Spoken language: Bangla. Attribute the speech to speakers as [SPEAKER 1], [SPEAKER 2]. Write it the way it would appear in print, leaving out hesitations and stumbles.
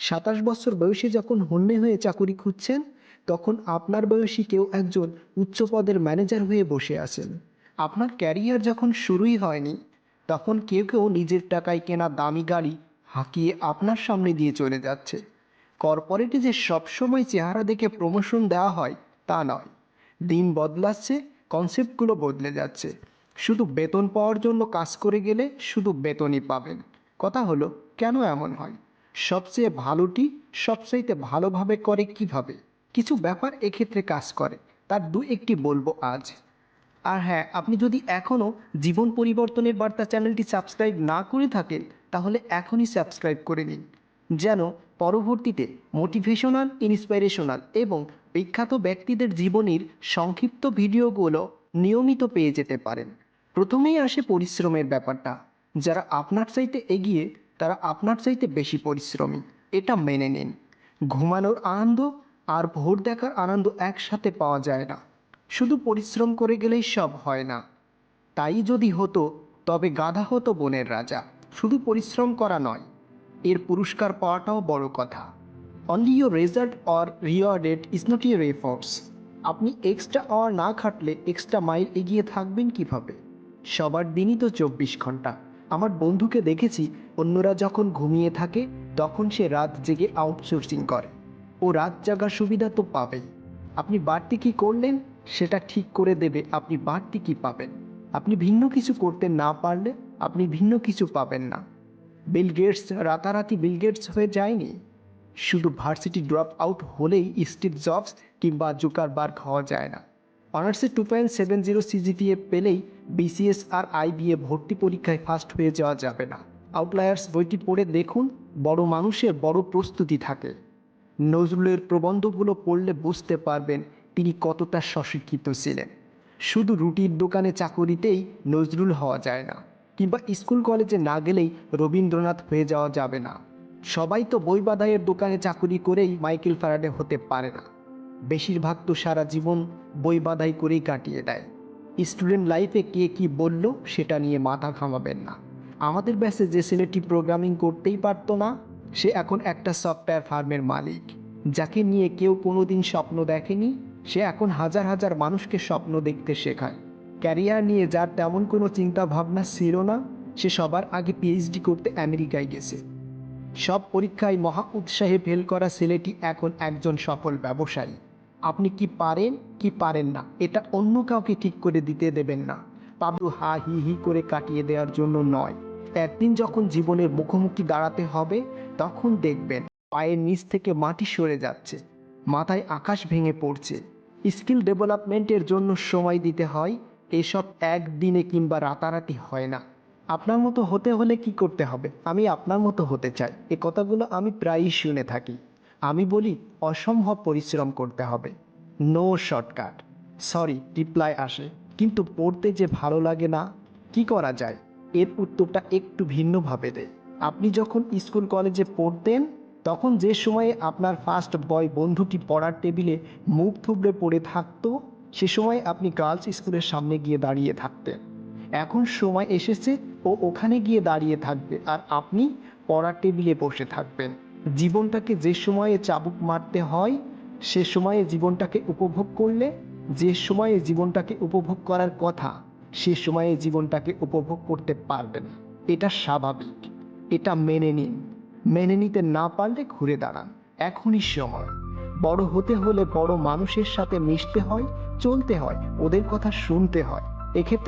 [SPEAKER 1] 27 বছর বয়সে যখন হন্যে হয়ে চাকুরি খুঁজছেন, তখন আপনার বয়সী কেউ একজন উচ্চ পদের ম্যানেজার হয়ে বসে আছেন। আপনার ক্যারিয়ার যখন শুরুই হয়নি, তখন কেউ কেউ নিজের টাকায় কেনা দামি গাড়ি হাঁকিয়ে আপনার সামনে দিয়ে চলে যাচ্ছে। কর্পোরেটে যে সবসময় চেহারা দেখে প্রমোশন দেওয়া হয় তা নয়। দিন বদলাচ্ছে, কনসেপ্টগুলো বদলে যাচ্ছে। শুধু বেতন পাওয়ার জন্য কাজ করে গেলে শুধু বেতনই পাবেন। কথা হলো, কেন এমন হয়? সবচেয়ে ভালোটি সবচাইতে ভালোভাবে করে কিভাবে? কিছু ব্যাপার এক্ষেত্রে কাজ করে, তার দু একটি বলবো আজ। আর হ্যাঁ, আপনি যদি এখনও জীবন পরিবর্তনের বার্তা চ্যানেলটি সাবস্ক্রাইব না করে থাকেন, তাহলে এখনই সাবস্ক্রাইব করে নিন, যেন পরবর্তীতে মোটিভেশনাল, ইন্সপিরেশনাল এবং বিখ্যাত ব্যক্তিদের জীবনীর সংক্ষিপ্ত ভিডিওগুলো নিয়মিত পেয়ে যেতে পারেন। প্রথমেই আসে পরিশ্রমের ব্যাপারটা। যারা আপনার চাইতে এগিয়ে, তারা আপনার চাইতে বেশি পরিশ্রমী, এটা মেনে নিন। ঘুমানোর আনন্দ আর ভোর দেখার আনন্দ একসাথে পাওয়া যায় না। শুধু পরিশ্রম করে গেলেই সব হয় না। তাই যদি হতো, তবে গাধা হতো বনের রাজা। শুধু পরিশ্রম করা নয়, এর পুরস্কার পাওয়াটাও বড় কথা। Only your result or rewarded is not your efforts. আপনি এক্সট্রা আওয়ার না খাটলে এক্সট্রা মাইল এগিয়ে থাকবেন কিভাবে? সবার দিনই তো 24 ঘন্টা। আমার বন্ধুকে দেখেছি, অন্যরা যখন ঘুমিয়ে থাকে তখন সে রাত জেগে আউটসোর্সিং করে। ও রাত জাগার সুবিধা তো পাবেই। আপনি বাড়তি কী করলেন সেটা ঠিক করে দেবে আপনি বাড়তি কী পাবেন। আপনি ভিন্ন কিছু করতে না পারলে আপনি ভিন্ন কিছু পাবেন না। বিল গেটস রাতারাতি বিল গেটস হয়ে যায়নি। শুধু ভার্সিটি ড্রপ আউট হলেই স্টিভ জবস কিংবা জুকারবার্গ হওয়া যায় না। অনার্সে 2.70 সিজিপিএ পেলেই বিসিএস আর আইবিএ ভর্তি পরীক্ষায় ফার্স্ট হয়ে যাওয়া যাবে না। আউটলায়ার্স বইটি পড়ে দেখুন, বড় মানুষের বড় প্রস্তুতি থাকে। নজরুলের প্রবন্ধগুলো পড়লে বুঝতে পারবেন তিনি কতটা স্বশিক্ষিত ছিলেন। শুধু রুটির দোকানে চাকুরিতেই নজরুল হওয়া যায় না, কিংবা স্কুল কলেজে না গেলেই রবীন্দ্রনাথ হয়ে যাওয়া যাবে না। সবাই তো বই বাঁধাইয়ের দোকানে চাকুরি করেই মাইকেল ফ্যারাডে হতে পারে না। বেশিরভাগ তো সারা জীবন বই বাঁধাই করেই কাটিয়ে দেয়। স্টুডেন্ট লাইফে কে কী বলল সেটা নিয়ে মাথা ঘামাবেন না। আমাদের ব্যাচে যে ছেলেটি প্রোগ্রামিং করতেই পারতো না, সে এখন একটা সফটওয়্যার ফার্মের মালিক। যাকে নিয়ে কেউ কোনোদিন স্বপ্ন দেখেনি, সে এখন হাজার হাজার মানুষকে স্বপ্ন দেখতে শেখায়। ক্যারিয়ার নিয়ে যার তেমন কোনো চিন্তা ভাবনা ছিল না, সে সবার আগে পিএইচডি করতে আমেরিকায় গেছে। সব পরীক্ষায় মহা উৎসাহে ফেল করা ছেলেটি এখন একজন সফল ব্যবসায়ী। আপনি কি পারেন কি পারেন না এটা অন্য কাউকে ঠিক করে দিতে দেবেন না। পাবলু হা হি হি করে কাটিয়ে দেওয়ার জন্য নয়। একদিন যখন জীবনের মুখোমুখি দাঁড়াতে হবে, তখন দেখবেন পায়ের নিচ থেকে মাটি সরে যাচ্ছে, মাথায় আকাশ ভেঙে পড়ছে। স্কিল ডেভেলপমেন্টের জন্য সময় দিতে হয়। এসব একদিনে কিংবা রাতারাতি হয় না। আপনার মতো হতে হলে কি করতে হবে? আমি আপনার মতো হতে চাই। এ কথাগুলো আমি প্রায়ই শুনে থাকি। আমি বলি, অসম্ভব পরিশ্রম করতে হবে। No shortcut. সরি রিপ্লাই আসে, কিন্তু পড়তে যে ভালো লাগে না, কি করা যায়? এর উত্তরটা একটু ভিন্নভাবে দেয়। আপনি যখন স্কুল কলেজে পড়তেন, তখন যে সময়ে আপনার ফার্স্ট বয় বন্ধুটি পড়ার টেবিলে মুখ থুবড়ে পড়ে থাকতো, সে সময় আপনি গার্লস স্কুলের সামনে গিয়ে দাঁড়িয়ে থাকতেন। এখন সময় এসেছে ও ওখানে গিয়ে দাঁড়িয়ে থাকবে, আর আপনি পড়ার টেবিলে বসে থাকবেন। জীবনটাকে যে সময়ে চাবুক মারতে হয়, সে সময়ে জীবনটাকে উপভোগ করলে, যে সময়ে জীবনটাকে উপভোগ করার কথা, সে সময়ে জীবনটাকে উপভোগ করতে পারবেন। এটা স্বাভাবিক, এটা মেনে নিন। মেনে নিতে না পারলে ঘুরে দাঁড়ান। এখনই সময়। বড় হতে হলে বড় মানুষের সাথে মিশতে হয়, চলতে হয়, ওদের কথা শুনতে হয়। এক্ষেত্রে